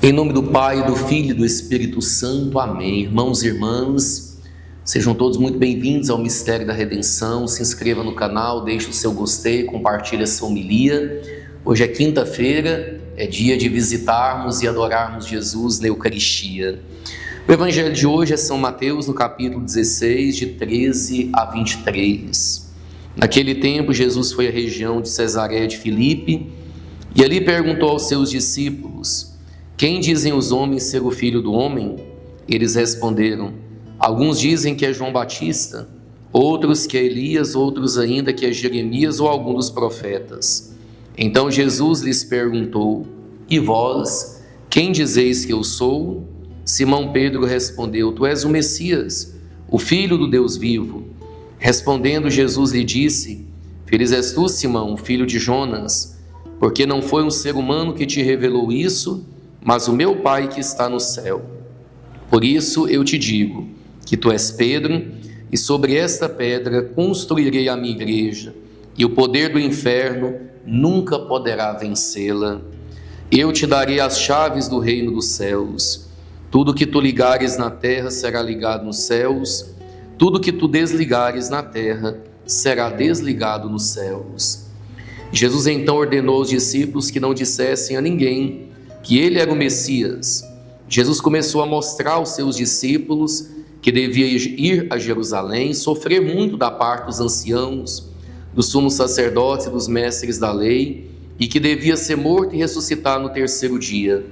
Em nome do Pai, do Filho e do Espírito Santo. Amém. Irmãos e irmãs, sejam todos muito bem-vindos ao Mistério da Redenção. Se inscreva no canal, deixe o seu gostei, compartilhe essa homilia. Hoje é quinta-feira, é dia de visitarmos e adorarmos Jesus na Eucaristia. O Evangelho de hoje é São Mateus, no capítulo 16, de 13 a 23. Naquele tempo, Jesus foi à região de Cesareia de Filipe e ali perguntou aos seus discípulos: quem dizem os homens ser o Filho do Homem? Eles responderam: alguns dizem que é João Batista, outros que é Elias, outros ainda que é Jeremias ou algum dos profetas. Então Jesus lhes perguntou: e vós, quem dizeis que eu sou? Simão Pedro respondeu: tu és o Messias, o Filho do Deus vivo. Respondendo Jesus lhe disse: feliz és tu, Simão, filho de Jonas, porque não foi um ser humano que te revelou isso, mas o meu Pai que está no céu. Por isso eu te digo que tu és Pedro, e sobre esta pedra construirei a minha igreja, e o poder do inferno nunca poderá vencê-la. Eu te darei as chaves do reino dos céus. Tudo que tu ligares na terra será ligado nos céus, tudo que tu desligares na terra será desligado nos céus. Jesus então ordenou aos discípulos que não dissessem a ninguém que ele era o Messias. Jesus começou a mostrar aos seus discípulos que devia ir a Jerusalém, sofrer muito da parte dos anciãos, dos sumos sacerdotes e dos mestres da lei, e que devia ser morto e ressuscitar no terceiro dia.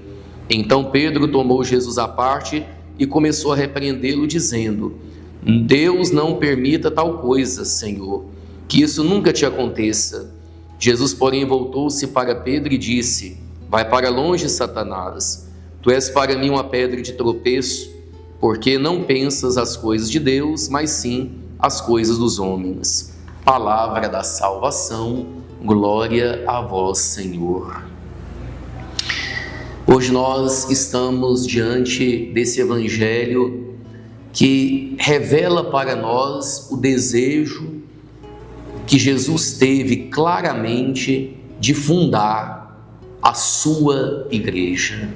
Então Pedro tomou Jesus à parte e começou a repreendê-lo, dizendo: Deus não permita tal coisa, Senhor, que isso nunca te aconteça. Jesus, porém, voltou-se para Pedro e disse: vai para longe, Satanás, tu és para mim uma pedra de tropeço, porque não pensas as coisas de Deus, mas sim as coisas dos homens. Palavra da salvação, glória a vós, Senhor. Hoje nós estamos diante desse Evangelho que revela para nós o desejo que Jesus teve claramente de fundar a sua igreja,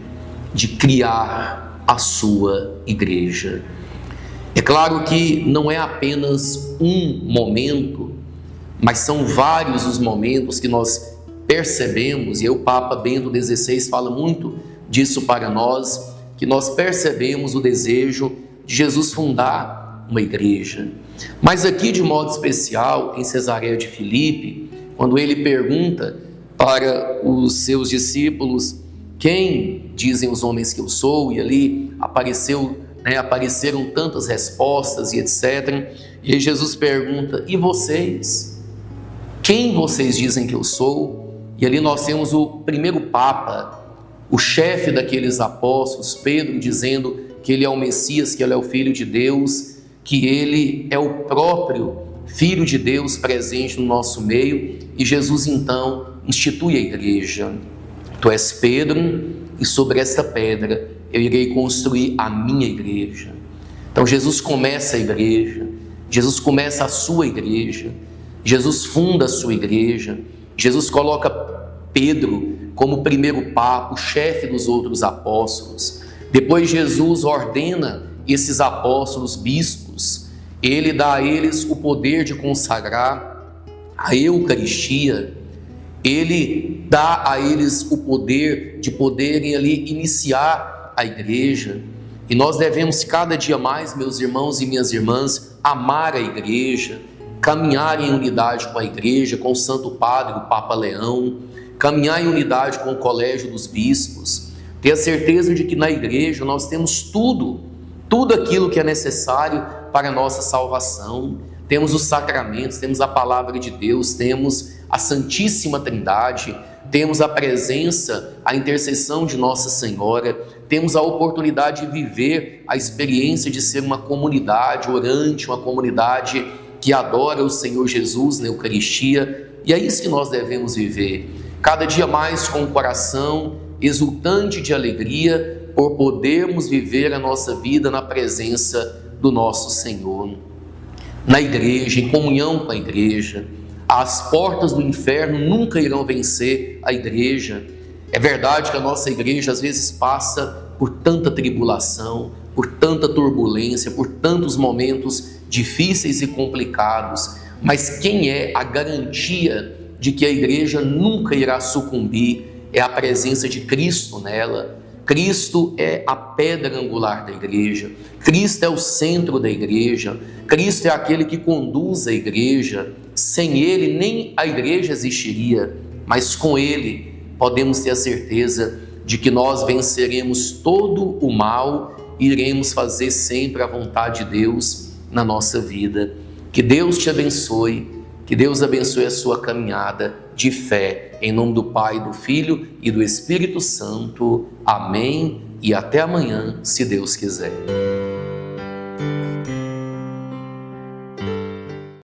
de criar a sua igreja. É claro que não é apenas um momento, mas são vários os momentos que nós percebemos, e aí o Papa Bento XVI fala muito disso para nós, que nós percebemos o desejo de Jesus fundar uma igreja. Mas aqui, de modo especial, em Cesareia de Filipe, quando ele pergunta para os seus discípulos: quem dizem os homens que eu sou? E ali apareceram tantas respostas e etc. E aí Jesus pergunta: e vocês? Quem vocês dizem que eu sou? E ali nós temos o primeiro Papa, o chefe daqueles apóstolos, Pedro, dizendo que ele é o Messias, que ele é o Filho de Deus, que ele é o próprio Filho de Deus presente no nosso meio. E Jesus então institui a igreja: tu és Pedro, e sobre esta pedra eu irei construir a minha igreja. Então Jesus começa a igreja, Jesus começa a sua igreja, Jesus funda a sua igreja, Jesus coloca Pedro como primeiro papa, o chefe dos outros apóstolos. Depois Jesus ordena esses apóstolos bispos, ele dá a eles o poder de consagrar a Eucaristia, ele dá a eles o poder de poderem ali iniciar a igreja. E nós devemos cada dia mais, meus irmãos e minhas irmãs, amar a igreja, caminhar em unidade com a igreja, com o Santo Padre, o Papa Leão, caminhar em unidade com o Colégio dos Bispos, ter a certeza de que na igreja nós temos tudo aquilo que é necessário para a nossa salvação. Temos os sacramentos, temos a palavra de Deus, temos a Santíssima Trindade, temos a presença, a intercessão de Nossa Senhora, temos a oportunidade de viver a experiência de ser uma comunidade orante, uma comunidade que adora o Senhor Jesus na Eucaristia, e é isso que nós devemos viver, cada dia mais com o coração exultante de alegria, por podermos viver a nossa vida na presença do nosso Senhor. Na igreja, em comunhão com a igreja, as portas do inferno nunca irão vencer a igreja. É verdade que a nossa igreja às vezes passa por tanta tribulação, por tanta turbulência, por tantos momentos difíceis e complicados, mas quem é a garantia de que a igreja nunca irá sucumbir é a presença de Cristo nela. Cristo é a pedra angular da igreja, Cristo é o centro da igreja, Cristo é aquele que conduz a igreja. Sem Ele nem a igreja existiria, mas com Ele podemos ter a certeza de que nós venceremos todo o mal e iremos fazer sempre a vontade de Deus na nossa vida. Que Deus te abençoe, que Deus abençoe a sua caminhada de fé, em nome do Pai, do Filho e do Espírito Santo. Amém e até amanhã, se Deus quiser.